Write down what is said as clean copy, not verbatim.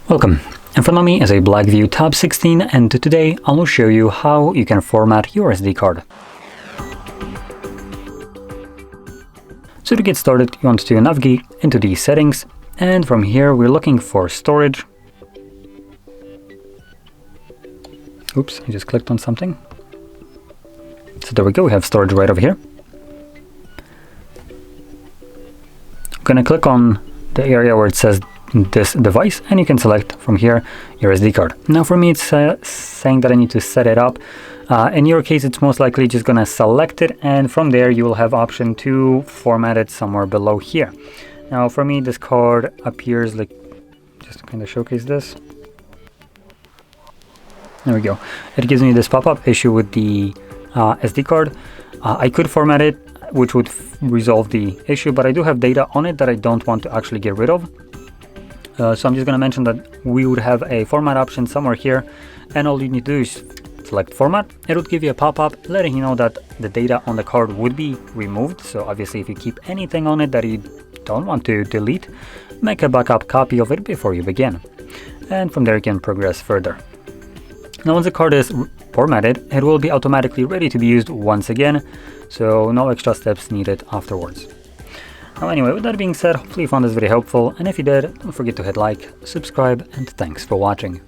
Welcome. In front of me is a BLACKVIEW Tab 16, and today I will show you how you can format your SD card. So to get started, you want to navigate into the settings, and from here we're looking for storage. Oops, I just clicked on something. So there we go, we have storage right over here. I'm gonna click on the area where it says this device, and you can select from here your SD card. Now for me it's saying that I need to set it up. In your case it's most likely just gonna select it, and from there you will have option to format it somewhere below here. Now for me this card appears like, just to kind of showcase this, there we go, it gives me this pop-up issue with the SD card. I could format it, which would resolve the issue, but I do have data on it that I don't want to actually get rid of. So I'm just going to mention that we would have a format option somewhere here, and all you need to do is select format. It would give you a pop-up letting you know that the data on the card would be removed. So obviously if you keep anything on it that you don't want to delete, make a backup copy of it before you begin. And from there you can progress further. Now once the card is formatted, it will be automatically ready to be used once again, so no extra steps needed afterwards. Now anyway, with that being said, hopefully you found this video helpful, and if you did, don't forget to hit like, subscribe, and thanks for watching.